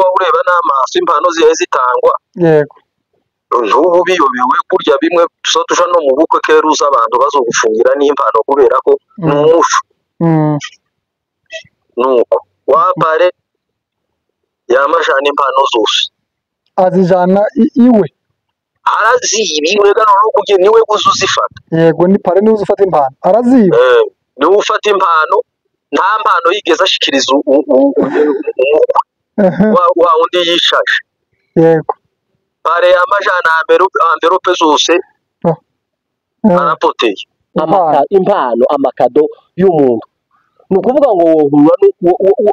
wa ureba n'amaso impano zihe zitangwa yego n'ubu biyobewe kurya bimwe tuja no mu bukwe keruza abantu bazogufungira n'impano kubera ko n'umuco nuko wapare yamajana impano zose azijana iwe arazibiwe gano no kugira niwe guzuzifata yego ni pare niwe uzufata impano araziba niwe ufata impano nta mpano yigeze ashikiriza umukwe wa undi yishaje yego pare amajana amverope zose arapoteye impano amakado y'umuntu ni ukuvuga ngo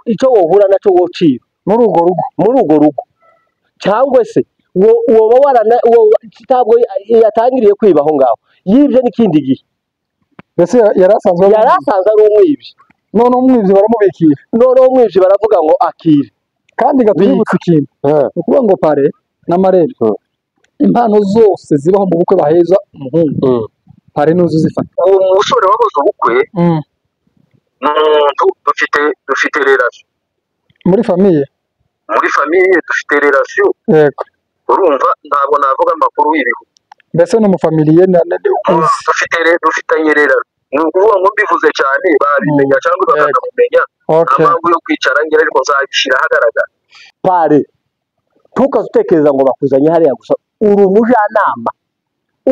icyo wohura nacyo wociba muri urwo rugo cyangwa se woba warana ntabwo yatangiriye kwiba aho ngaho yibye n'ikindi gihe mbese yari asanzwe ari umwibyi none umwibyi baramubikira noneho umwibyi baravuga ngo akire kandi gatubibutse ikintu ni ukuvuga ngo pare n'amarere impano zose zibaho mu bukwe baheza umuhungu pare n'uzi uzifata uwo musore wabuze ubukwe n'umuntu dufite relation muri famiye dufite relation yego urumva ntabwo navuga amakuru y'ibihu mbese no mu familiye dufitanye relation ni ukuvuga ngo mbivuze cyane babimenya cyangwa bakanamumenya ampamvu yo kwicara ngira ariko nzabishyira ahagaragara pare ntukazutekereza ngo bakuzanye hariya gusa uri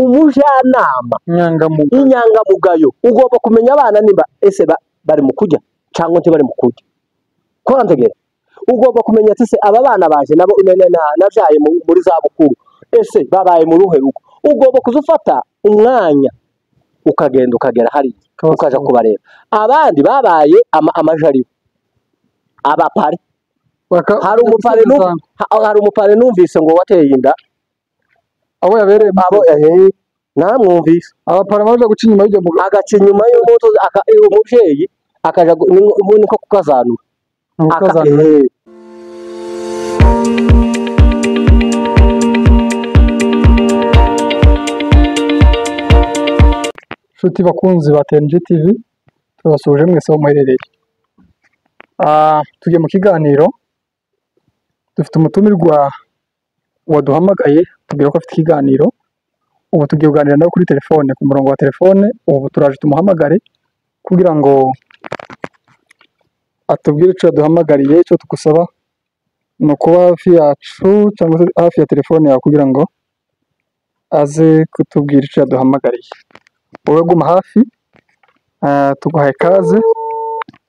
umujyanama inyangamugayo ugomba kumenya abana nimba ese bari mu kujya cyangwa ntibari mu kujya korantegera ugomba kumenya ati se aba bana baje nabo nabyaye muri za bukuru ese babaye mu ruhe rugo ugomba kuzufata umwanya ukagenda ukagera hariya ukaja kubareba abandi babaye amajaribo abapare hari umupare numvise ngo wateye inda abo yabereye namwumvise abapare baje guca inyuma y'ibyo mugabo agaca inyuma y'umuto umubyeyi akaja niko kukazanura nshuti bakunzi ba TNG TV turabasuje mwese aho muherereye tugiye mu kiganiro dufite umutumirwa waduhamagaye tubwira ko afite ikiganiro ubu tugiye kuganira nawe kuri telefone ku murongo wa telefone ubu turaje tumuhamagare kugira ngo atubwire icyo yaduhamagariye icyo tugusaba ni ukuba hafi yacu cyangwa se hafi ya telefone yawe kugira ngo aze kutubwira icyo yaduhamagariye wowe guma hafi tuguhaye ikaze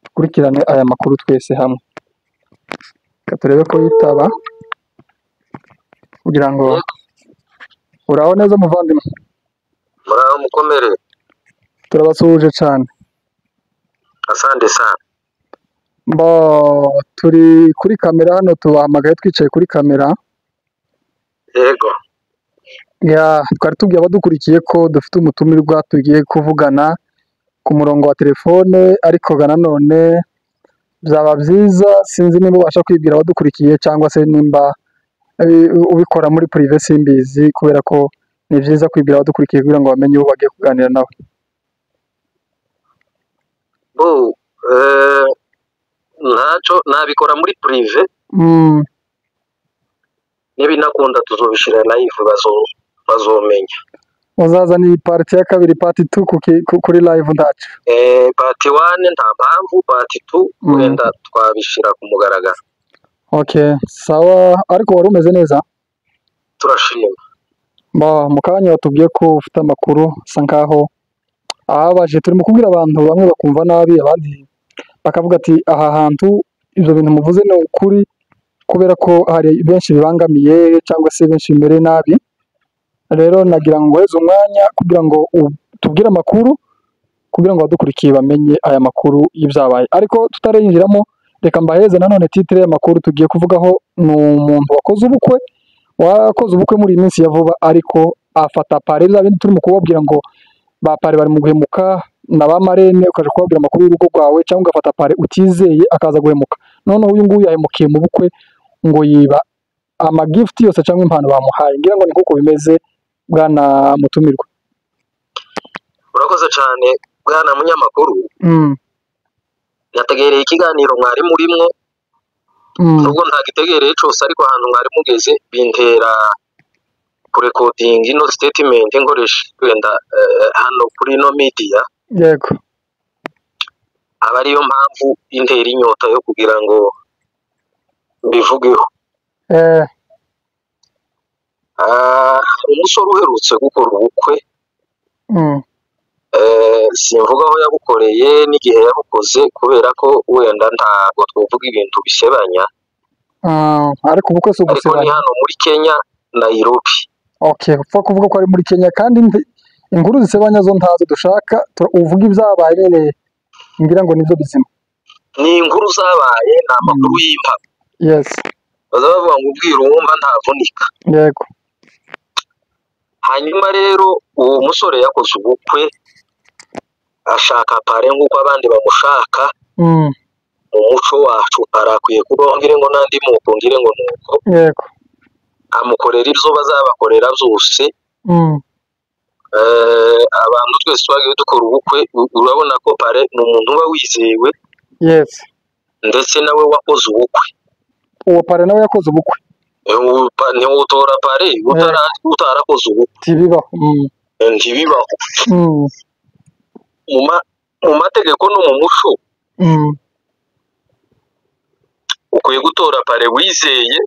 dukurikirane aya makuru twese hamwe reka turebe ko yitaba kugira ngo uraho neza muvandimwe muraho mukomere turabasuhuje cyane asante sana turi kuri kamera hano tubahamagaye twicaye kuri kamera yego twari tubwiye abadukurikiye ko dufite umutumirwa tugiye kuvugana ku murongo wa telefone ariko nanone byaba byiza sinzi niba ubasha kwibwira abadukurikiye cyangwa se nimba ubikora muri prive simbizi kubera ko ni byiza kwibwira abadukurikiye kugira ngo bamenye uwo bagiye kuganira nawe ntacyo nabikora muri prive n'ibinakunda tuzobishyira live bazomenya uzazana iyi pariti ya kabiri pati 2 kuri live ndacu pati 1 nta mpamvu pati 2 wenda twabishyira ku mugaragaro okay sawa ariko wari umeze neza turashima mu kanya watubwiye ko ufite amakuru asa nkaho abaje turimo kubwira abantu bamwe bakumva nabi abandi bakavuga ati aha hantu ibyo bintu muvuze ni ukuri kubera ko hari benshi bibangamiye cyangwa se benshi bimereye nabi rero nagira ngo uheze umwanya kugira ngo tubwire amakuru kugira ngo abadukurikiye bamenye aya makuru y'ibyabaye ariko tutarengeramo reka mbaheze nanone titire y'amakuru tugiye kuvugaho ni umuntu wakoze ubukwe muri iyi minsi ya vuba ariko afata pare bya bindi turimo kubabwira ngo ba pare bari mu guhemuka na ba marene ukaje kubabwira amakuru y'urugo rwawe cyangwa ugafata pare utizeye akaza guhemuka noneho uyu nguyu yahemukiye mu bukwe ngo yiba amagifuti yose cyangwa impano bamuhaye ngira ngo ni kuko bimeze bwana mutumirwa urakoze cyane bwana munyamakuru nategereye ikiganiro mwari murimo nubwo ntagitegereye cyose ariko ahantu mwari mugeze bintera kurekodinga ino statement nkoresha wenda hano kuri ino media yego aba ariyo mpamvu intera inyota yo kugira ngo mbivugeho. Umusore uherutse gukora ubukwe simvuga aho yabukoreye n'igihe yabukoze kubera ko wenda ntabwo twavuga ibintu bisebanya, ariko ubukwe si ariko ni hano muri Kenya Nairobi. Okay, upfa kuvuga ko ari muri Kenya kandi inkuru zisebanya zo ntazo dushaka, uvuga ibyabaye nyine ngira ngo nibyo bizima. Ni inkuru zabaye, ni amakuru y'impamo. Yes. Bazavuga ngo ubwira uwumva ntavunika. Yego. Hanyuma rero uwo musore yakoze ubukwe ashaka pare nk'uko abandi bamushaka. Mu muco wacu arakwiye kubaho ngire ngo nandi muko ngire ngo nuko. Yego. Amukorera ibyo bazabakorera byose. Abantu twese twagiye dukora ubukwe urabona ko pare ni umuntu uba wizewe. Yes. Ndetse nawe wakoze ubukwe. Uwo pare nawe yakoze ubukwe. Ntiwutora pare utarakoze ubukwe. Ntibibaho. Ntibibaho. Mu mategeko no mu muco ukwiye gutora pare wizeye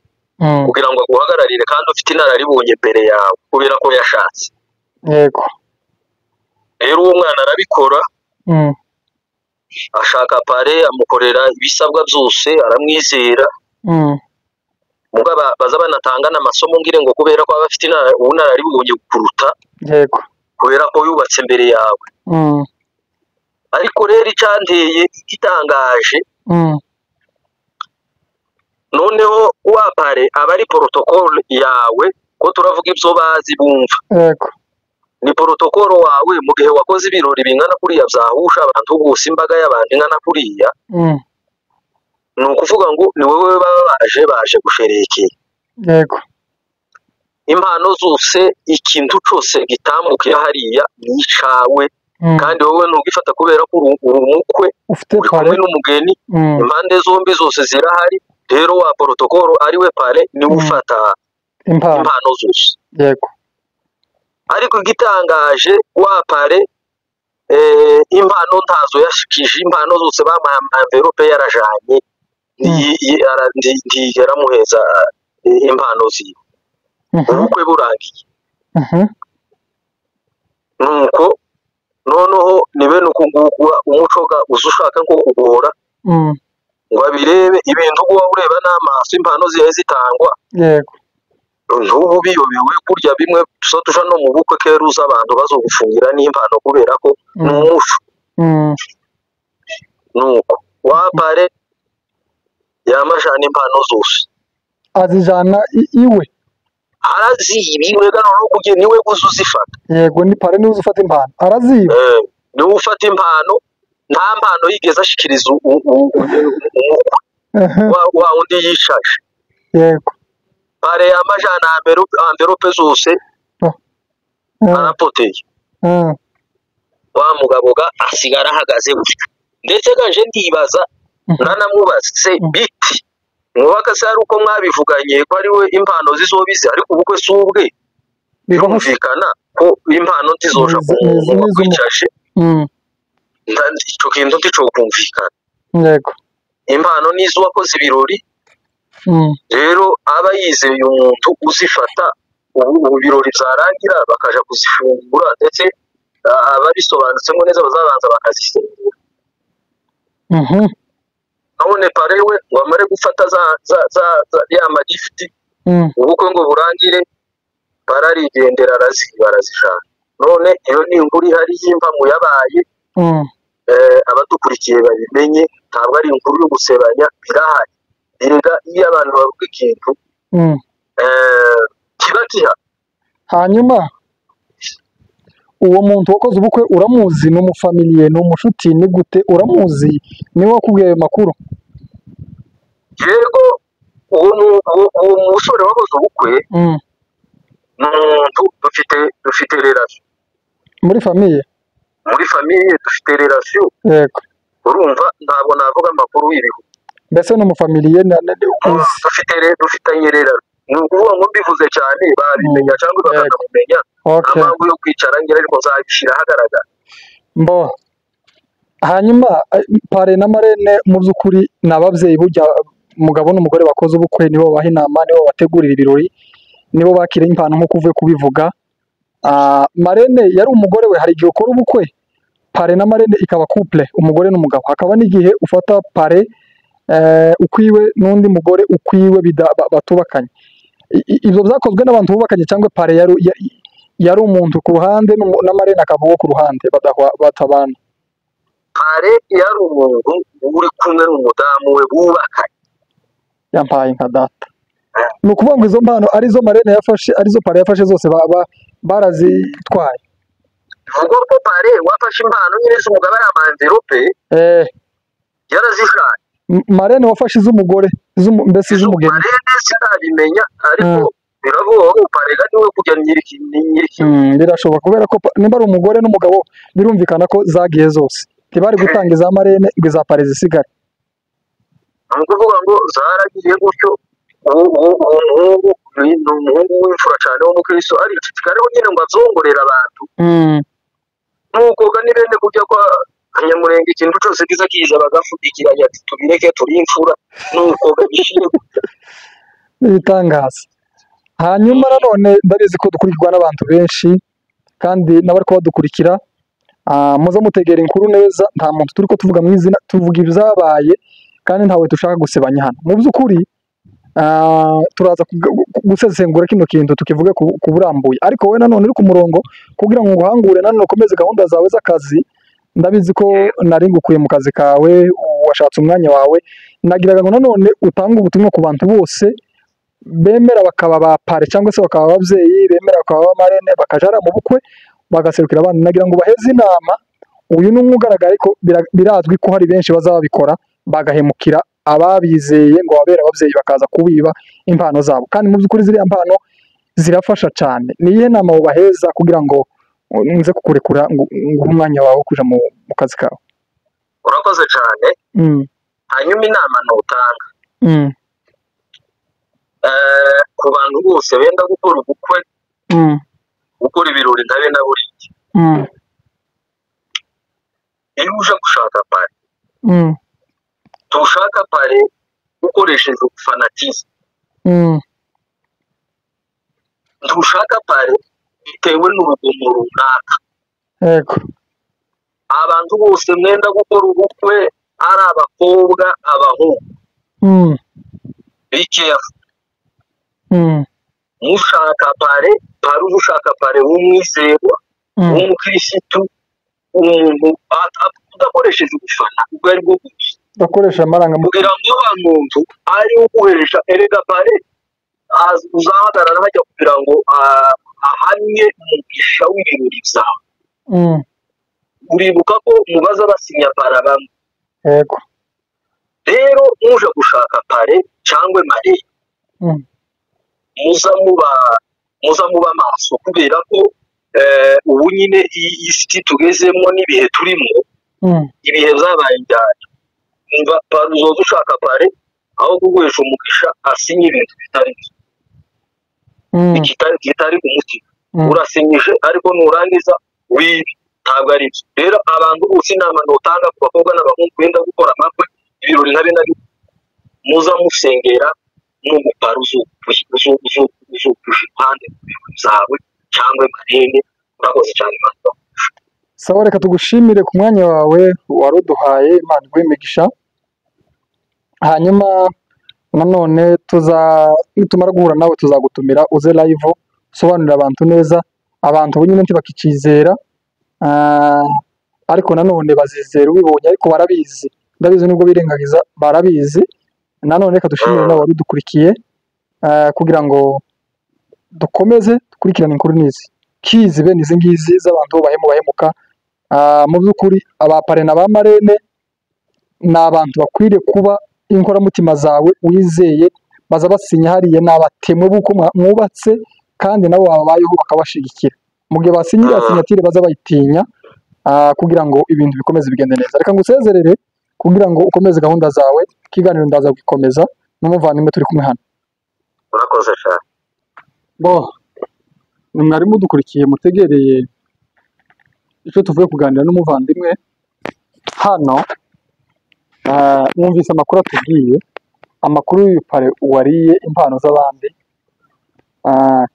kugira ngo aguhagararire kandi ufite inararibonye mbere yawe kubera ko yashatse. Yego. Rero uwo mwana arabikora ashaka pare amukorera ibisabwa byose aramwizera. Mugaba baza banatanga n'amasomo ngire ngo kubera ko abafite inararibonye kuruta. Yego. Kubera ko yubatse mbere yawe. Ariko rero icyanteye igitangaje noneho wapare aba ari protocol yawe ko turavuga ibyo bazi bumva. Yego. Ni protocol wawe mu gihe wakoze ibirori bingana kuriya byahusha abantu bose imbaga y'abantu ingana kuriya. Ni ukuvuga ngo ni wowe baje gusherekera. Yego. Impano zose ikintu cyose gitambukiye hariya ni icawe. Kandi wowe ntugifata kubera ko uri umukwe uri kumwe n'umugeni impande zombi zose zirahari. Rero wa protocol ari we pare ni ufata impano zose. Yego. Ariko igitangaje wa pare impano ntazo yashikije, impano zose bamuha envelope yarajanye yaramuheza impano ziwe. Ubukwe burangiye. Nuko noneho nibe nukungugura umucoga uzushaka nko kugora ngo abirebe ibintu uba ureba n'amaso impano zihe zitangwa. Yego. Ntubu biyobewe kurya bimwe tuja no mu bukwe keruza abantu bazogufungira n'impano kubera ko ni umuco. Nuko wapare yamajana impano zose azijana iwe arazibiwe gano no kugira niwe guzuzifata. Yego, ni pare niwe uzufata impano araziba. Niwe ufata impano, nta mpano yigeze ashikiriza umukwe wa undi yishaje. Yego. Pare yamajana envelope zose arapoteye. Wa mugaboga asigara ahagaze gutyo. Ndetse gaje ndibaza nanamubaze biti mwubaka se ari uko mwabivuganye ko ari we impano zizobize ariko ubukwe si ubwe birumvikana ko impano ntizoja ku muntu wakwicaje. Icyo kintu ndico kumvikana. Yego. Impano nizo wakoze ibirori. Rero aba yizeye umuntu uzifata ubu birori byarangira bakaja kuzifungura ndetse ababisobanutsemo neza bazabanza bakazisengera. None pare we ngo amare gufata ya magifti ubukwe ngo burangire pare arigendera arazijana. None iyo ni inkuru ihari y'impamo yabaye. Abadukurikiye babimenye ntabwo ari inkuru yo gusebanya birahari. Erega iyo abantu bavuga ikintu kiba kiha. Hanyuma uwo muntu wakoze ubukwe uramuzi? Ni umufamiliye, ni umushuti, ni gute uramuzi? Niwe wakubwiye ayo makuru? Yego, uwo musore wakoze ubukwe ni umuntu dufite relation muri famiye. Muri famiye dufite relation. Yego. Urumva ntabwo navuga amakuru y'ibihu. mbese ni umufamiliye uzi. dufitanye rero ni ukuvuga ngo mbivuze cyane babimenya cyangwa bakanamumenya Okay. mpamvu yo kwicara ngira ariko nzabishyira ahagaragara. Mbo hanyuma pare na marene mu by'ukuri ni ababyeyi burya umugabo n'umugore bakoze ubukwe nibo baha inama, nibo bategurira ibirori, nibo bakira impano nk'uko uvuye kubivuga. Marene yari umugore we, hari igihe ukora ubukwe pare na marene ikaba couple, umugore n'umugabo, hakaba n'igihe ufata pare ukwiwe n'undi mugore ukwiwe batubakanye. Ibyo byakozwe n'abantu bubakanye cyangwa pare yari umuntu ku ruhande na marene akaba uwo ku ruhande batabana? Pare yari umuntu uri kumwe n'umudamu we bubakanye. Yampaye nka data. Ni ukuvuga ngo izo mpano arizo marene yafashe, arizo pare yafashe zose barazitwaye. Ubwo ko pare wafashe impano nyine z'umugabo ari amanvelope yarazishanye. Marene wafashe iz'umugore mbese iz'umugeni. Marene sinabimenya ariko biravuga ngo pare niwe kujya nyiriki. Birashoboka kubera ko nimba ari umugore n'umugabo birumvikana ko zagiye zose, ntibari gutanga iza marene ngo iza pare zisigare. Ni ukuvuga ngo zaragiye gutyo. Umuhungu ni umuhungu w'imfura cyane w'umukristo ariko nyine ngo azongorera abantu. Nuko ganirende kujya kwa Kanyamurenge ikintu cyose kiza kiza bagafudikiranya ati tubireke turi imfura, nuko gabishire ibitangaza. Hanyuma nanone ndabizi ko dukurikirwa n'abantu benshi kandi n'abari ko badukurikira, muza mutegera inkuru neza, nta muntu turi ko tuvuga mu izina, tuvuga ibyabaye kandi ntawe dushaka gusebanya hano. Mu by'ukuri turaza gusesengura kino kintu tukivuge ku burambuye, ariko we nanone uri ku murongo kugira ngo nguhangure nanone ukomeze gahunda zawe z'akazi. Ndabizi ko nari ngukuye mu kazi kawe, washatse umwanya wawe, nagiraga ngo nanone utange ubutumwa ku bantu bose bemera bakaba ba pare cyangwa se bakaba ababyeyi, bemera bakaba ba marene, bakajara mu bukwe bagaserukira abandi. Nagira ngo baheze inama, uyu ni umwe ugaragara ariko birazwi ko hari benshi bazabikora bagahemukira ababizeye ngo babere ababyeyi bakaza kubiba impano zabo, kandi mu by'ukuri ziriya mpano zirafasha cyane. Ni iyihe nama wabaheza kugira ngo nze kukurekura ngo umwanya wawe wo kuja mu kazi kawe? Urakoze cyane. Hanyuma inama nutanga ku bantu bose benda gukora ubukwe, gukora ibirori ntabe na buriya, iyo uje gushaka pare tushaka pare ukoresheje fanatisme, ntushaka pare bitewe n'urugomo runaka. Yego, abantu bose mwenda gukora ubukwe ari abakobwa abahungu, bikeya mushaka pare ushaka pare w'umwizerwa w'umukirisitu, umuntu udakoresheje ubufana ubwo ari bwo bwose, bakoresha amarangamutima kugira ngo wa muntu ari uguheresha erega pare uzahagarara hajya kugira ngo ahamye umugisha w'ibirori byawe. Uribuka ko mubaza basinya pare bamwe. Yego, rero muje gushaka pare cyangwa mare, muza muba maso kubera ko ubu nyine isi tugezemo n'ibihe turimo, ibihe byabaye njyana. Umva pare uzoza ushaka pare aho kuguhesha umugisha asinye ibintu bitari ku mutima, urasinyije ariko nurangiza wibi ntabwo ari byo. Rero abantu bose inama nutanga ku bakobwa n'abahungu benda gukora amakwe, ibirori nka bene muza musengera n'umupara uzupusha impande zawe cyangwa marene. Urakoze cyane Imana. sawa, reka tugushimire ku mwanya wawe wari uduhaye, Imana iguhe imigisha. Hanyuma nanone nitumara guhura nawe tuzagutumira uze live usobanurira abantu neza. Abantu bo nyine ntibakikizera, ariko nanone bazizera ubibonye, ariko barabizi, ndabizi nubwo birengagiza barabizi. Nanone reka dushimire nawe wari udukurikiye, kugira ngo dukomeze dukurikirane inkuru n'izi kizi bene izi ngizi z'abantu bahemuka. Mu by'ukuri abapare na ba marene ni abantu bakwiriye kuba inkoramutima zawe wizeye, baza basinya hariya n'abatemwe buko mwubatse kandi nabo babayeho bakabashigikira. Mu gihe basinyira sinyatire baza bayitinya, kugira ngo ibintu bikomeze bigende neza. Reka ngusezerere kugira ngo ukomeze gahunda zawe. Ikiganiro ndaza gukomeza n'umuvandimwe turi kumwe hano. urakoze cyane. Bo ni mwari mudukurikiye mutegereye icyo tuvuye kuganira n'umuvandimwe hano. Mwumvise amakuru atubwiye, amakuru y'uyu pare wariye impano z'abandi,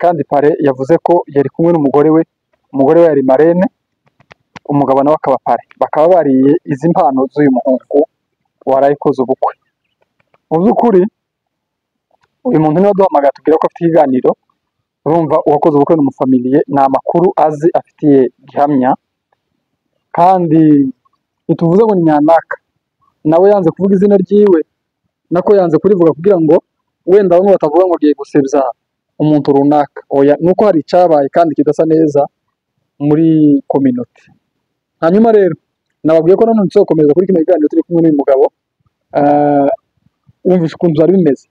kandi pare yavuze ko yari kumwe n'umugore we, umugore we yari marene, umugabo nawe akaba pare, bakaba bariye izi mpano z'uyu muhungu warayikoze ubukwe. Mu by'ukuri uyu muntu niwe duhamagara tubwira ko afite ikiganiro. Urumva uwakoze ubukwe n'umufamiliye, ni amakuru azi afitiye gihamya, kandi ntituvuze ngo ni nyanaka, nawe yanze kuvuga izina ryiwe, nako yanze kurivuga kugira ngo wenda bamwe batavuga ngo agiye gusebya umuntu runaka. Oya, nuko hari icyabaye kandi kidasa neza muri community. Hanyuma rero nababwiye ko nanone tuzakomeza kuri kino kiganiro turi kumwe n'uyu mugabo. Wumvishe ukuntu byari bimeze.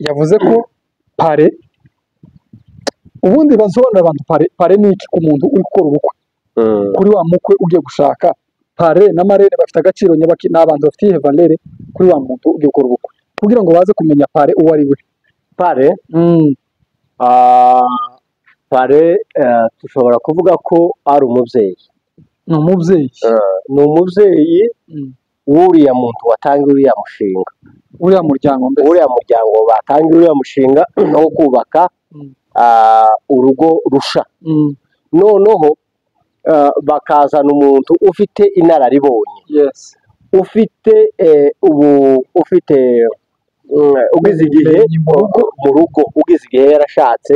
Yavuze ko pare, ubundi basobanurira abantu pare ni iki ku muntu uri gukora ubukwe, kuri wa mukwe ugiye gushaka. Pare na marene bafite agaciro nyabaki, n'abantu bafitiye valere kuri wa muntu ugiye gukora ubukwe, kugira ngo baze kumenya pare uwo ari we. pare pare dushobora kuvuga ko ari umubyeyi. Ni umubyeyi. Ni umubyeyi w'uriya muntu watangiye uriya mushinga, uriya muryango mbese, uriya muryango batangiye uriya mushinga wo kubaka urugo rusha. Noneho bakazana umuntu ufite inararibonye, yes, ufite ufite ugize igihe mu rugo, ugize igihe yarashatse,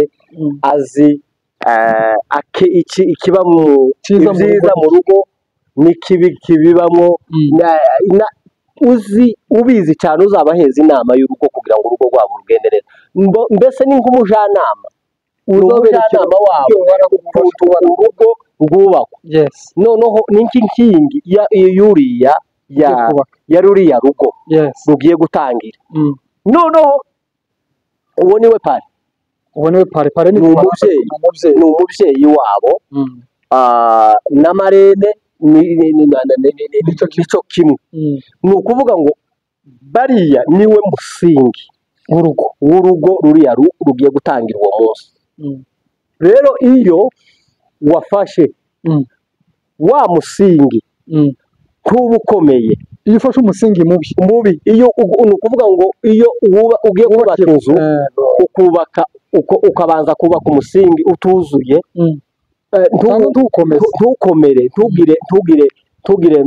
azi ikiba ibyiza mu rugo n'ikibi kibibamo, ubizi cyane, uzaba aheza inama y'urugo kugira ngo urugo rwabo rugende neza. Mbese ni nk'umujyanama, umujyanama wabo urugo rwubakwa. yes, noneho ni nk'inkingi y'uriya ya ruriya rugo, yes, rugiye gutangira. Noneho uwo niwe pare, uwo niwe pare. Pare ni umubyeyi wabo. Na marene nicyo kimwe. Ni ukuvuga ngo bariya niwe musingi w'urugo ruriya rugiye gutangira uwo munsi. Rero iyo wafashe wa musingi ntuba ukomeye, iyo ufashe umusingi mubi, iyo ni ukuvuga ngo iyo ugiye kubaka inzu, ukabanza kubaka umusingi utuzuye, ntukomere, ntugire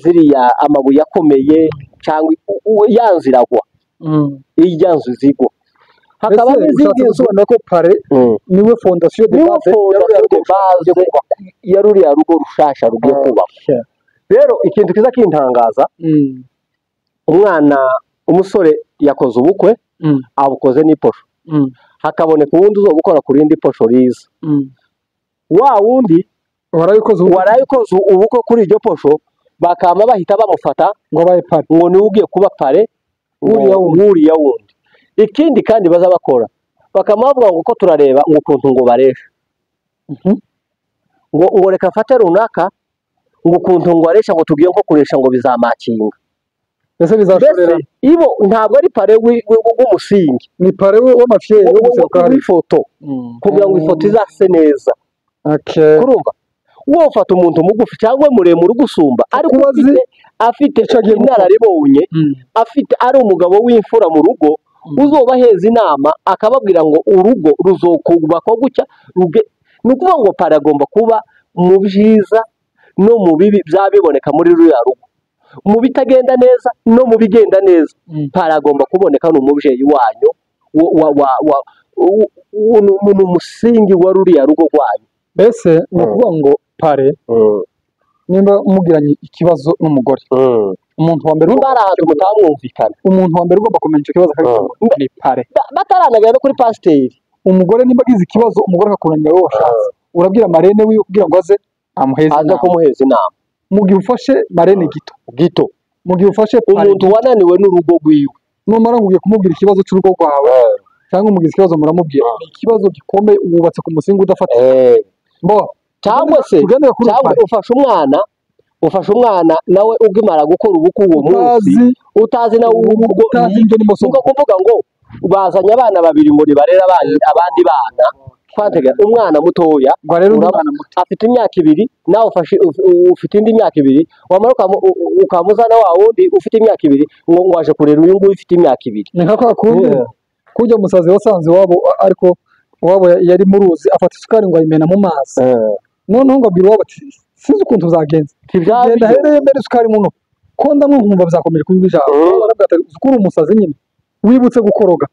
ziriya amabuye akomeye cyangwa yanzu iragwa, ijya nzu zigwa. Hakaba n'izindi nzu, ko pare niwe fondasiyo de base ya ruriya rugo rushasha rugiye kubakwa. Rero ikintu kiza kintangaza, umusore yakoze ubukwe, abukoze n'iposho, hakaboneka uwundi uzo gukora ku rindi posho riza. Wa wundi warayikoze ubukwe kuri iryo posho, bakama bahita bamufata ngo abaye pare, ngo niwe ugiye kuba pare wuriya wundi. Ikindi kandi baza bakora, bakama bavuga ngo uko turareba ngo ukuntu ngo baresha, ngo reka mfate runaka, ngo ukuntu ngo aresha, ngo tugiye nko kuresha ngo bizamakinga. Ese bizashorera ibo ntabwo ari pare w'umusingi, ni pare w'amafyeri w'ifoto, kugira ngo ifoto izase neza. Kurumva wowe ufata umuntu mugufi cyangwa muremure ugusumba, ariko afite inararibonye, ari umugabo w'imfura mu rugo, uzobaheza inama akababwira ngo urugo ruzokubakwa gutya. Ni ukuvuga ngo pare agomba kuba mu byiza no mu bibi byabiboneka muri ruriya rugo, mu bitagenda neza no mu bigenda neza. Pare agomba kuboneka, ni umubyeyi wanyu, ni umusingi wa ruriya rugo rwanyu. Mbese ni ukuvuga ngo pare nimba umugiranye ikibazo n'umugore, umuntu wa mbere umuntu wa mbere ugomba kumenya icyo kibazo ni pare, bataranagera no kuri pasiteri. Umugore nimba agize ikibazo, umugore akakunanira wowe washatse, urabwira marene wiwe kugira ngo aze kumuheza inama. Mu gihe ufashe marene gito, mu gihe ufashe umuntu wananiwe n'urugo rwiwe, numara ngo ugiye kumubwira ikibazo cy'urugo rwawe, cyangwa umugize ikibazo muramubwira, ikibazo gikomeye, wubatse ku musingi udafata. Cyangwa se ufashe umwana ufashe umwana nawe ugimara gukora ubukwe uwo munsi utazi nawe utazi ibyo ni musomo kuvuga ngo bazanye abana babiri ngo nibarera abandi bana twategera umwana mutoya afite imyaka 2 nawe ufite indi myaka 2 wamaruka ukamuzana wa wundi ufite imyaka 2 ngo waje kurera uyu nguyu ufite imyaka 2 ni nka kwa kundi kujya umusazi wasanze wabo ariko wabo yari muruzi afata isukari ngo ayimena mu mazi noneho ngo abwira wabo ati sinzi ukuntu uzagenza genda hereye mbere isukari muno ko ndamwe nkumva bizakomera kubi bijabo barabwata zukuru umusazi nyine wibutse gukoroga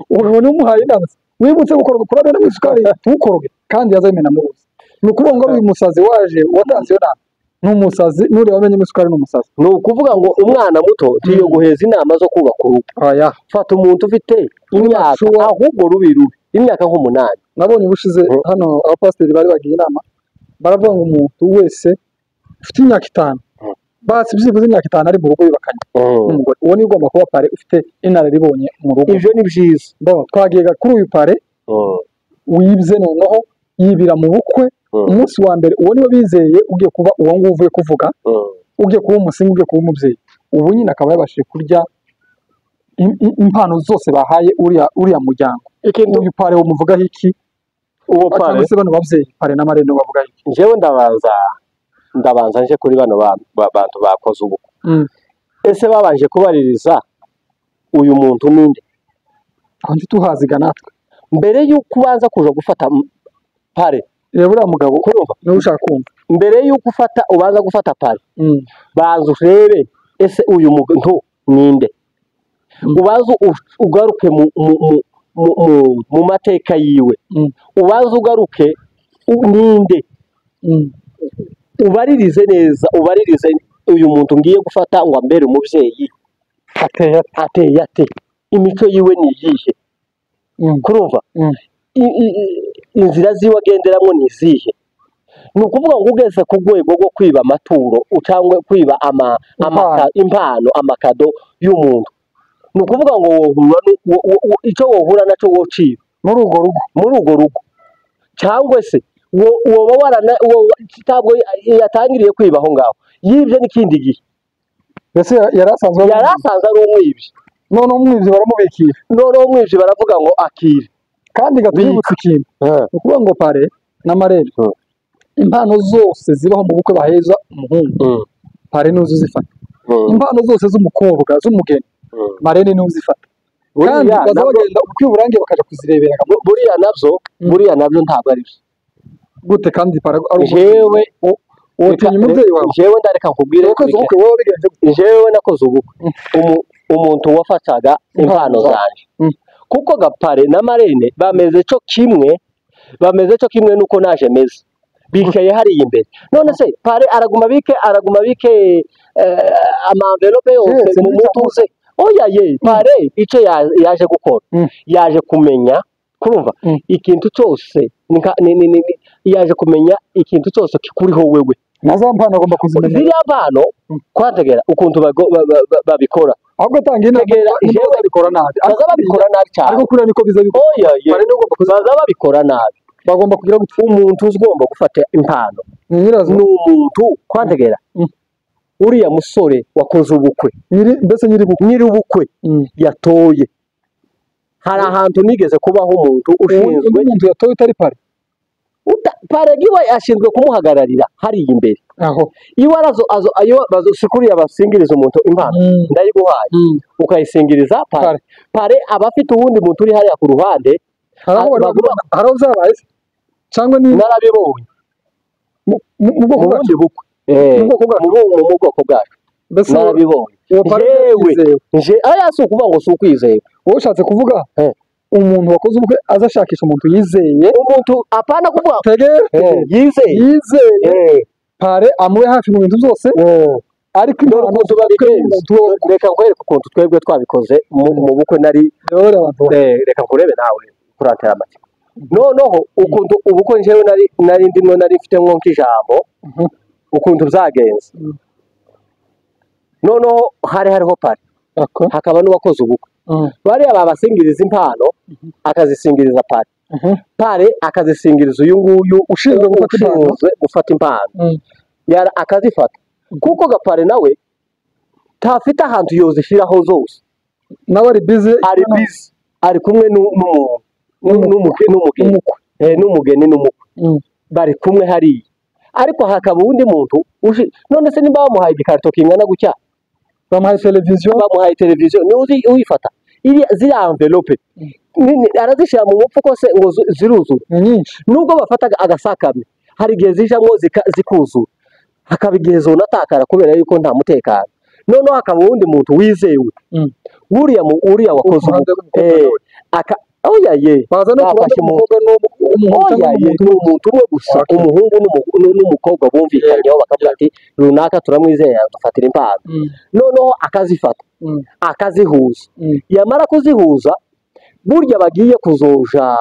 uwo ni umuhaye inama wibutse gukoroga kurabera mu isukari tukoroge kandi yazayimena mu ruzi ni ukuvuga ngo uyu musazi waje watanze yo nama n'umusazi nuri wamenye isukari n'umusazi ni ukuvuga ngo umwana muto tiyo guheza inama zo kubaka urugo fata umuntu ufite imyaka ahubwo rubiru imyaka nk'8 nabonye ubushize hano abapasiteri bari bagiye inama baravuga ngo umuntu wese ufite imyaka 5 basi byibuze imyaka 5 ari mu rugo yubakanye umugore uwo ni ugomba kuba pare ufite inararibonye mu rugo ivyo ni byiza twagiye kuri uyu pare wibye noneho yibira mu bukwe umunsi wa mbere uwo niwe bizeye ugiye kuba uwo nguwo uvuye kuvuga ugiye kuba umusingi ugiye kuba umubyeyi ubu nyine akaba yabashije kurya impano zose bahaye uriya muryango uyu pare umuvugaho iki uwo pare se bano bavyeyi pare na marene bavuga iki jewe ndabanza nje kuri bano bantu bakoze ubukwe ese babanje kubaririza uyu muntu ninde kandi tuhaziga natwe mbere yuko ubanza kuja gufata pare reba uriya mugabo kurumva niwe ushaka kumva mbere yuko ubanza gufata pare baza urebe ese uyu muntu ninde ubaza ugaruke mu mateka yiwe ubaza ugaruke ninde ubaririze neza ubaririze uyu muntu ngiye gufata ngo ambere umubyeyi ateye ate imico yiwe ni iyihe kurumva inzira ziwe agenderamo ni izihe ni ukuvuga ngo ugeze ku rwego rwo kwiba amaturo cyangwa kwiba impano amakado y'umuntu ni ukuvuga ngo icyo wohura nacyo wociba muri urwo rugo cyangwa se woba warana ntabwo yatangiriye kwiba aho ngaho yibye n'ikindi gihe mbese yari asanzwe ari umwibyi noneho umwibyi baramubikira noneho umwibyi baravuga ngo akire kandi gatubutse ikintu ni ukuvuga ngo pare na marene impano zose zibaho mu bukwe baheza umuhungu pare niwe uzifata impano zose z'umukobwa z'umugeni marene niwe uzifata kandi bazagenda ubukwe burangiye bakaja kuzirebera buriya nabyo ntabwo ari byo gute kandi pare jewe utinya umubyeyi wawe jewe ndareka nkubwire jewe nakoze ubukwe umuntu wafataga impano zanje kuko gapare na marene bameze cyo kimwe nuko naje meze bikeye hariya imbere none se pare araguma bike amamvelope yose mu mutuze oya pare icyo yaje gukora yaje kumenya kurumva ikintu cyose yaje kumenya ikintu cyose kikuriho wewe naza mpano agomba kuzimenya ziriya mpano kwategera ukuntu babikora ahubwo tanga integera babikora nabi babikora nabi cyane ariko kuri niko biza bikora pare no gomba babikora nabi bagomba kugira gutya umuntu uzigomba gufata impano ni umuntu kwategera uriya musore wakoze ubukwe mbese nyiri ubukwe yatoye hari ahantu nigeze kubaho umuntu ushinzwe umuntu yatoye utari pare pare giwe ashinzwe kumuhagararira hariya imbere aho iwe ayo bazikuriye abasingiriza umuntu impano ndayiguhaye ukayisingiriza pare aba afite uwundi muntu uri hariya ku ruhande haraho zabaye cyangwa ni narabibonye mu bwoko bwacu narabibonye aya si ukuvuga ngo si ukwizera wowe ushatse kuvuga umuntu wakoze ubukwe azashakisha umuntu yizeye umuntu apana kuvuga yizeye pare amuwe hafi mu bintu byose ariko reka nkwereke ukuntu twebwe twabikoze mu bukwe reka nkurebe nawe kurantera amatsiko noneho ukuntu ubukwe njyewe nari ndimwe nari mfite nk'ijambo ukuntu byagenze noneho hariho pare hakaba n'uwakoze ubukwe bariya babasingiriza impano akazisingiriza pare akazisingiriza uyu nguyu ushinzwe gufata impano akazifata kuko gapare nawe ntafite ahantu yozishyiraho zose nawe ari busy ari kumwe n'umugeni n'umukwe bari kumwe hariya ariko hakaba undi muntu none se nimba bamuhaye igikarito kingana gutya bamuhaye televiziyo ni uyifata ziriya envelope arazishyira mu mufuko se ngo ziruzura nubwo bafata agasakame hari igihe zijamo zikuzura hakaba igihe zonatakara kubera yuko nta mutekano noneho hakaba uwundi muntu wizewe uriya wakoze baza no kubona umukobwa n'umuntu umwe gusa umuhungu n'umukobwa bumvikanyeho bakavuga ati runaka turamwizera dufatira impano noneho akazifata akazihuza yamara kuzihuza burya bagiye kuzoja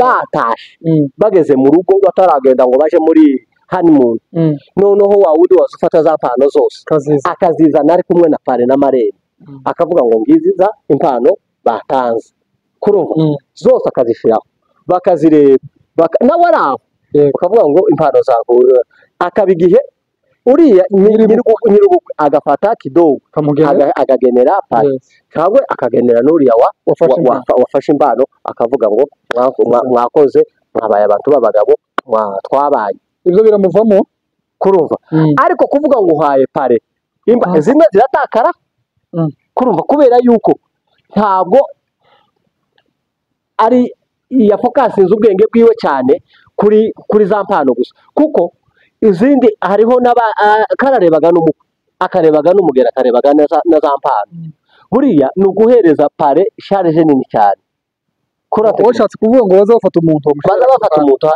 batashe bageze mu rugo bataragenda ngo baje muri honeymoon noneho wa wundi wazufata za mpano zose akazizana ari kumwe na pare na marene akavuga ngo ngizi za impano batanze kurumva zose akazishiraho bakazireba nawe ari aho bakavuga ngo impano zavuye akaba igihe uriya nyir'ubukwe agafata kidogo agagenera pare cyangwa akagenera n'uriya wafashe impano akavuga ngo mwakoze mwabaye abantu b'abagabo twabaye ibyo biramuvamo kurumva ariko kuvuga ngo uhaye pare zimwe ziratakara kurumva kubera yuko ntabwo ari yafokasinze ubwenge bwiwe cyane kuri za mpano gusa kuko izindi hariho kararebaga n'umukwe akarebaga n'umugeni akarebaga na za mpano buriya ni uguhereza pare sharije nini cyane washatse kuvuga ngo baza bafata umuntu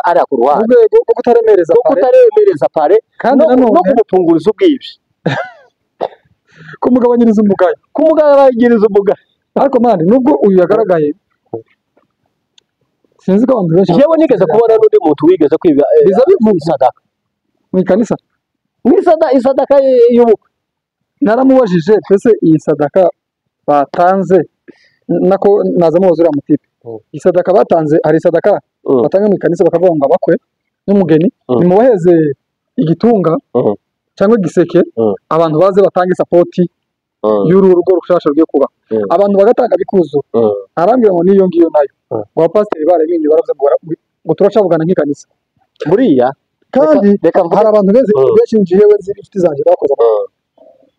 ariya ku ruhande rwo kutaremereza pare no kumupfunguriza ubwibyi kumugabanyiriza umugayo ariko mani nubwo uyu yagaragaye sinzi ko abantu benshi yewe nigeze kubona n'undi muntu wigeze kwiga isadaka mu ikanisa isadaka y'ubukwe naramubajije twese iyi sadaka batanze nako nazamuhoza uriya mutipe isadaka batanze hari isadaka batanga mu ikanisa bakavuga ngo abakwe n'umugeni nimubaheze igitunga cyangwa igiseke abantu baze batange sapoti y'uru rugo rushasha ryo kuba abantu bagatanga bikuzura arambwira ngo niyo ngiyo nayo ngo abapasiteri barabinye baravuze ngo turacavugana nk'ikanisa buriya kandi hari abantu benshi njyewe nzi inshuti zanjye bakoze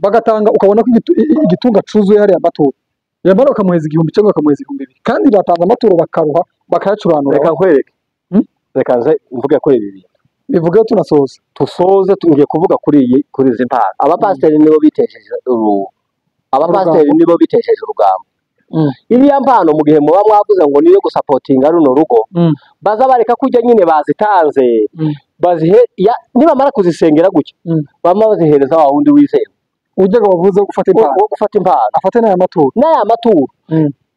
bagatanga ukabona ko igitunga cuzuye hariya amaturo yamara bakamuheza 1000 cyangwa bakamuheza 2000 kandi batanze amaturo bakaruha bakayacuranura reka nkwereke reka nze mvuge kuri ibi bivuga tusoze tugiye kuvuga kuri izi mpano abapasiteri nibo bitesheje urugamba iriya mpano mu gihe muba mwavuze ngo niyo gusapotinga runo rugo baza bareka kujya nyine bazitanze nibamara kuzisengera gutya bama bazihereza wa wundi wizeye ujyaga bavuze gufata impano afate n'aya maturo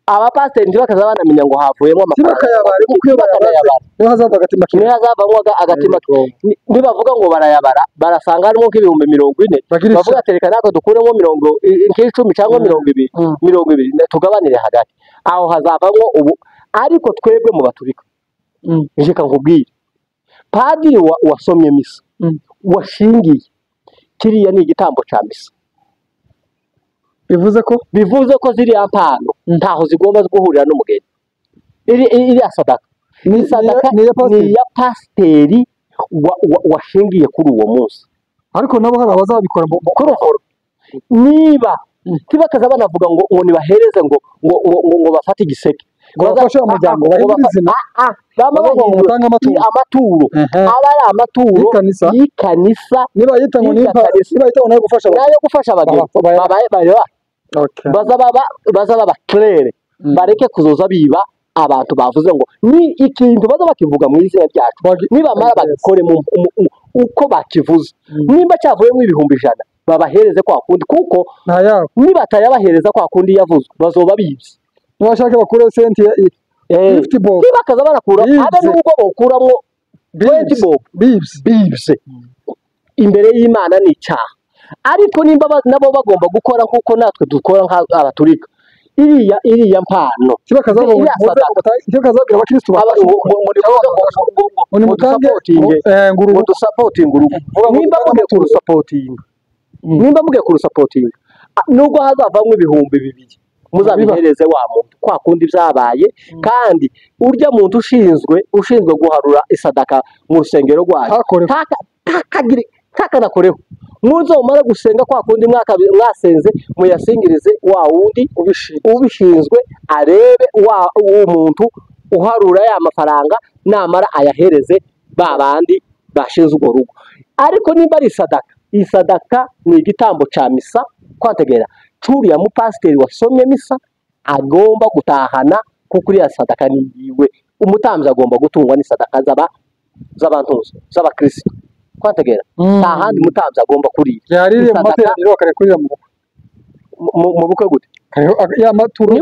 abapasiteri ntibakaza banamenya ngo havuyemo amafaranga niyo hazavamo agatima nibavuga ngo barayabara barasanga harimo nk'ibihumbi 40 bavuga ati reka natwe dukuremo 10 cyangwa 20 tugabanire hagati aho hazavamo ubu ariko twebwe mu baturika reka nkubwire padiri wasomye misa washingiye kiriya ni igitambo cya misa bivuze ko ziriya mpano ntaho zigomba guhurira n'umugeni iriya sadaka ni ya pasiteri washingiye kuri uwo munsi ariko nabo hari abazabikora niba ntibakaza banavuga ngo nibahereze ngo bafate igiseke ngo bafashe umuryango amaturo aba ari amaturo y'ikanisa niba yita ngo nayo gufasha abageni baza baba claire bareke kuzoza biba abantu bavuze ngo ni ikintu baza bakivuga mu izina ryacu nibamara bagikoremo uko bakivuze nimba cyavuyemo 100,000 babahereze kwa kundi kuko nibatayabahereza kwa kundi yavuzwe bazoba bibye nibashaka bakure senti 50 bob bakaza barakura abe n'ubwo bokuramo 20 bob bibye imbere y'Imana ni icyaha ariko nimba nabo bagomba gukora nkuko natwe dukora nk'abaturika iriya mpano kiba kazabona cyo kazabwira abakristo muri ngo dusapotinge urugo nimba mugiye kurusapotinga nubwo hazavamo ibihumbi 2 muzabihereze wa muntu kwa kundi byabaye kandi urya muntu ushinzwe guharura isadaka mu rusengero rwayo takanakoreho muzomara gusenga kwa kundi mwasenze muyasingirize wa wundi ubishinzwe arebe umuntu uharura ya mafaranga namara ayahereze babandi bashinze urwo rugo ariko nimba ari isadaka ni igitambo ca misa kwategera curiya mupasiteri wasomye misa agomba gutahana kuko uriya sadaka ni yiwe umutambyi agomba gutungwa n'isadaka z'abantuza z'abakristo kwategera nta handi mutambyi agomba kurira yaririye mu materaniro akare kurira mu bukwe gute ya maturo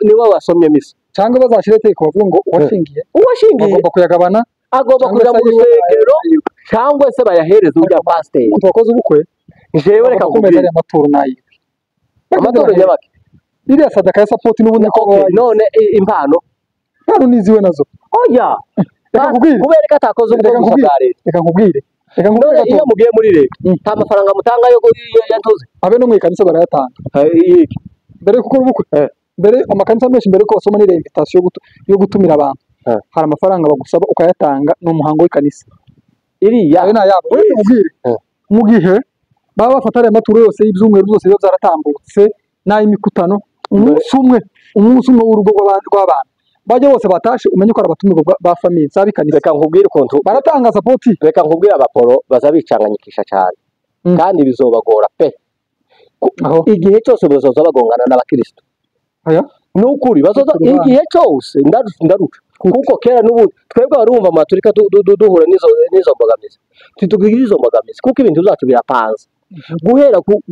niwe wasomye misa cyangwa bazashire teko bavuga ngo uwashingiye agomba kuyagabana agomba kuja mu rusengero cyangwa se bayahereza ujya pasiteri wakoze ubukwe jewe reka kumeza ya maturo nayi amaturo y'abaki iriya sadaka ya support n'ubundi none impano niziwe nazo oya kubera ko atakoze ubwo gusagare reka nkubwire iyo mugiye muri leta nta mafaranga mutanga yo yantuze abe no mu ikanisa barayatanga mbere kuko ubukwe mbere amakanisa menshi mbere ko basoma ni invitation yo gutumira abantu hari amafaranga bagusaba ukayatanga no muhango w'ikanisa iriya abe nayabo ubwire mu gihe baba bafata ari amaturo yose y'ibyumweru byose biba byaratambutse n'ay'imikutano umunsi umwe w'urugo rw'abantu bajya bose batashe umenye ko ari abatumirwa ba famille zabikanisa reka nkubwire ukuntu baratanga support reka nkubwire abaporo bazabicanganyikisha cyane kandi bizobagora pe igihe cyose bazoza bagongana n'abakristo nukuri bazoza igihe cyose ndaruka kuko kera n'ubu twebwe barumva amaturika duhura n'izo mbogamizi tutugira izo mbogamizi kuko ibintu byacu birapanze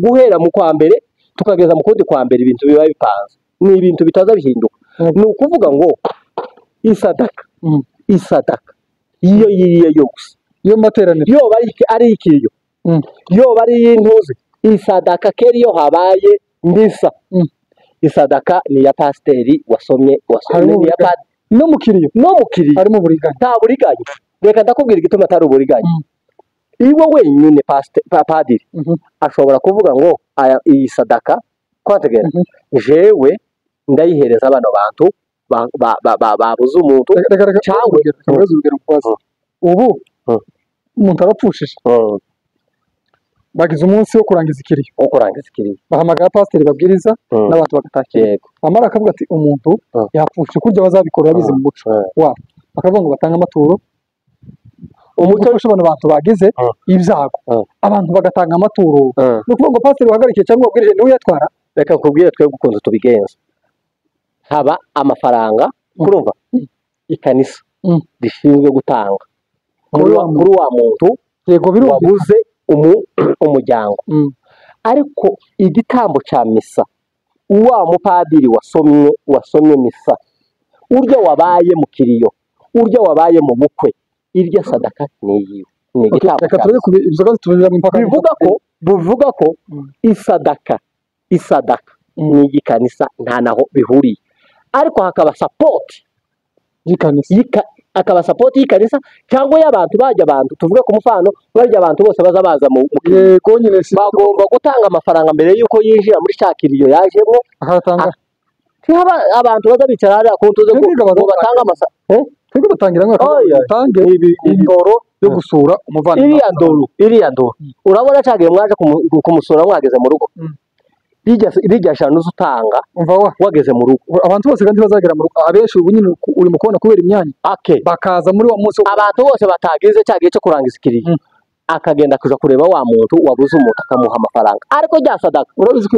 guhera mu kwa mbere tukageza mu kundi kwa mbere ibintu biba bipanze ni ibintu bitaza bihinduka ni ukuvuga ngo isadaka iyo yiriye yose iyo materaniro yo ari ikiriyo yo bari y'intuze isadaka keri yo habaye mbisa isadaka ni ya pasiteri wasomye ni ya padiri no mukiriyo harimo buriganya nta buriganya reka ndakubwira igituma atari uburiganya iwe wenyine padiri ashobora kuvuga ngo iyi sadaka kwategera jewe ndayihereza abana bantu babuze umuntu cyangwa ubu umuntu arapfushije bagize umunsi wo kurangiza ikiriyo bahamagara pasiteri babwiriza n'abantu bagatakira amara akavuga ati umuntu yapfushije kurya bazabikora bize mu muco wabo bakavuga ngo batange amaturo umuco ushobora abantu bagize ibyago abantu bagatanga amaturo no kuvuga ngo pasiteri wahagarikiye cyangwa wabwirije niwe yatwara reka nkubwire twebwe ukuntu tubigenza haba amafaranga kurumva ikanisa rishinzwe gutanga kuri wa muntu wabuze umuryango ariko igitambo cya misa wa mupadiri wasomye misa urya wabaye mu kiriyo urya wabaye mu bukwe irya sadaka ni yiwe ni igitambo bivuga ko isadaka ni igikanisa nta naho bihuriye ariko hakaba sapoti akaba sapoti y'ikanisa cyangwa y'abantu bajya abantu tuvuge ku mufano bajya abantu bose baza mu bagomba gutanga amafaranga mbere y'uko yinjira muri cya kiriyo yajemo abantu baza bicara hariya ku ntuze ngo batange twebwe batangira batange indoro yo gusura umuvandimwe iriya ndoro urabona cyagiye mwaje kumusura mwageze mu rugo rijya eshanu z'utanga wageze mu rugo abantu bose kandi bazagera mu rugo abenshi ubu nyine uri mu kubona kubera imyanya bakaza muri wa munsi abantu bose batagize cya gihe cyo kurangiza ikiriyo akagenda kuja kureba wa muntu wabuze umuntu akamuha amafaranga ariko rya sadaka urabizi ko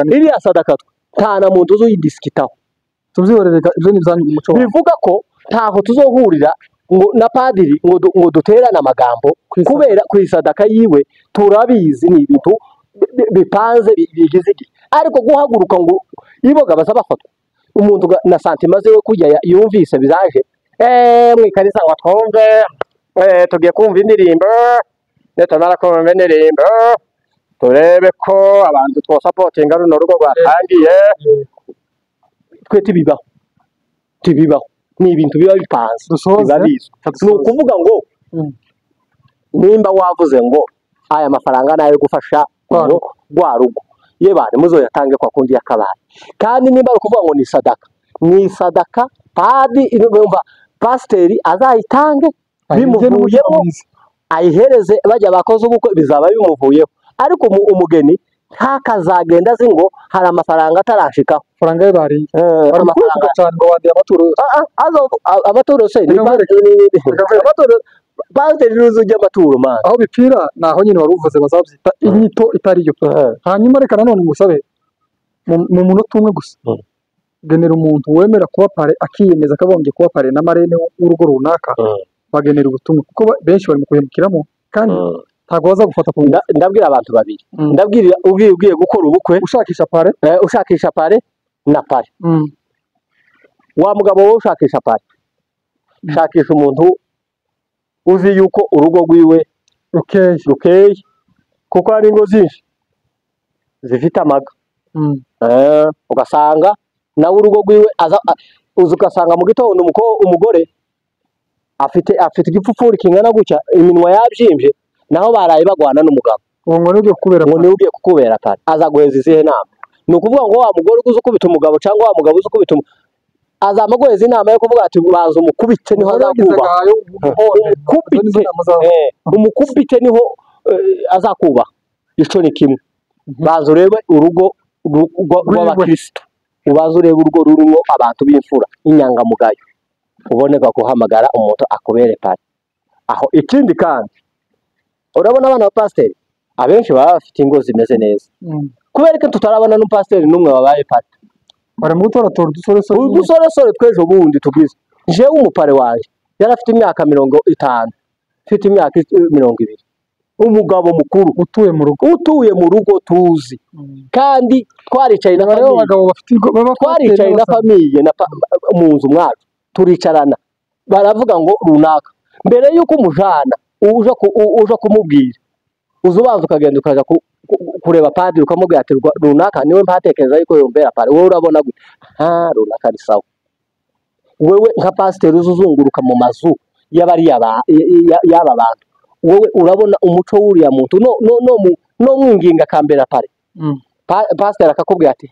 iriya sadaka nta na muntu uzoyidisikitaho tubyihorereka ibyo ni ibyanyu mu muco bivuga ko ntaho tuzohurira na padiri ngo duterane amagambo kubera ku isadaka yiwe turabizi ni ibintu bipanze bigize iki ariko guhaguruka ngo iboga baza bafatwa umuntu na santima ziwe kujya yumvise bizaje mwikanisa ngo twumve tugiye kumva indirimbo netamara kumva indirimbo turebe ko abantu twosapotinga runo rugo rwatangiye twe tibibaho ni ibintu biba bipanze biba bizwi ni ukuvuga ngo nimba wavuze ngo aya mafaranga nayo gufasha rwa rugo yebane muzoyatange kwa kundi yakabaye kandi nimba ari ukuvuga ngo ni sadaka padi irumva pasiteri azayitange bimuvuyemo ayihereze bajya bakoze ubukwe bizaba bimuvuyeho ariko umugeni ntakazagenda azi ngo hari amafaranga atarashikaho faranga y'ibari amafaranga cyane ngo wandi amaturo se amaturo pasiteri ruzujya amaturo man aho bipfira naho nyine waruvuze bazabyita inyito itariyo hanyuma reka nanone ngusabe mu munota umwe gusa genera umuntu wemera kuba pare akiyemeza akabombye kuba pare na marene w'urugo runaka bagenera ubutumwa kuko benshi bari mu kuhemukiramo kandi ntago baza gufata ku ndabwira abantu babiri ndabwira ugiye gukora ubukwe ushakisha pare na pare wa mugabo wowe ushakisha pare shakisha umuntu uzi yuko urugo rwiwe rukeye kuko hari ingo zinshi zifite amaga ugasanga nawe urugo rwiwe ugasanga mu gitondo umugore afite igipfupfuri kingana gutya iminwa yabyimbye naho baraye bagwana n'umugabo ngo ni ugiye kukubera pare aza guheza izihe nama ni ukuvuga ngo wa mugore uzi ukubita umugabo cyangwa wa mugabo uzi ukubita azamuguheza inama yo kuvuga ati baza umukubite niho azakubaha umukubite niho azakubaha icyo ni kimwe baza urebe urugo rw'abakristo ubaza urebe urugo rurimo abantu b'imfura inyangamugayo uboneka guhamagara umuntu akubere pare aho ikindi kandi urabona abana ba pasiteri abenshi baba bafite ingo zimeze neza kubera ko tutarabona n'umupasiteri n'umwe wabaye pare bari mu gutoratora udusoresore tw'ejo bundi tubwize jewe umupare waje yari afite imyaka 50 mfite imyaka 20 umugabo mukuru utuye mu rugo tuzi kandi twaricaye na famiye mu nzu mwacu turicarana baravuga ngo runaka mbere yuko umujana uje kumubwira uzubanza ukagenda ukaja kureba padiri ukamubwira ati runaka niwe mpatekereza yuko yombera pare wowe urabona gute runaka ari sawa wewe nka pasiteri uzunguruka mu mazu y'aba bantu wowe urabona umuco w'uriya muntu no mwinginga kambera pare pasiteri akakubwira ati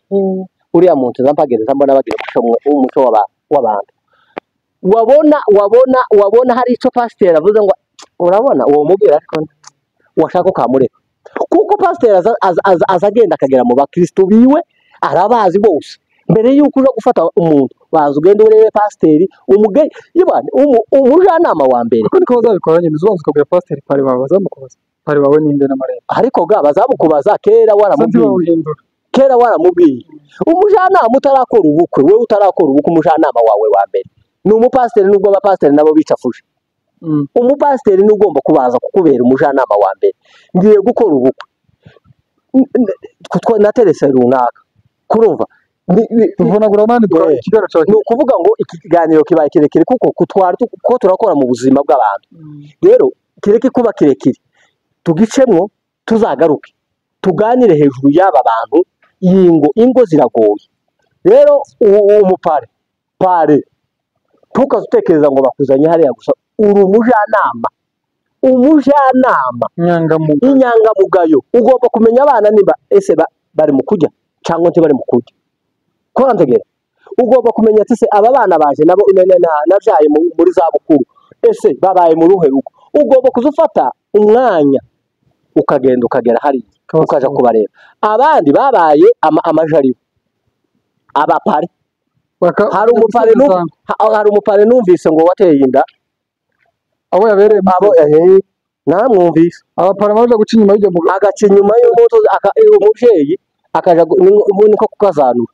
uriya muntu zampagereza mbona bagira umuco w'abantu wabona hari icyo pasiteri avuze ngo urabona uwo mubwira ariko washaka ukamureka kuko pasiteri azagenda akagera mu bakristo biwe arabazi bose mbere yuko uja gufata umuntu baza ugenda urebe pasiteri umujyanama wa mbere niko bazabikora nyine uzubanza ukabwira pasiteri pare bawe bazamukubaza pare bawe ninde na marembo ariko bazamukubaza kera waramubwiye umujyanama utarakora ubukwe wewe utarakora ubukwe umujyanama wawe wa mbere ni umupasiteri nubwo abapasiteri nabo bicafuje umupasiteri ni ugomba kubaza kukubera umujyanama wa mbere ngiye gukora ubukwe na terese runaka kurumva ni ukuvuga ngo iki kiganiro kibaye kirekire kuko turakora mu buzima bw'abantu rero kireke kuba kirekire tugicemwo tuzagaruke tuganire hejuru y'aba bantu ingo ziragoye rero umupare tukazutekereza ngo bakuzanye hariya gusa uri umujyanama inyangamugayo ugomba kumenya abana niba ese bari mu kujya cyangwa ntibari mu kujya korantegera ugomba kumenya ati se aba bana baje nabo nabyaye muri za bukuru ese babaye mu ruhe rugo ugomba kuzufata umwanya ukagenda ukagera hariya ukaja kubareba abandi babaye amajaribo abapare hari umupare numvise ngo wateye inda abo yabereye namwumvise abapare baje guca inyuma y'ijya agaca inyuma y'umuto umubyeyi akaja niko kukazanura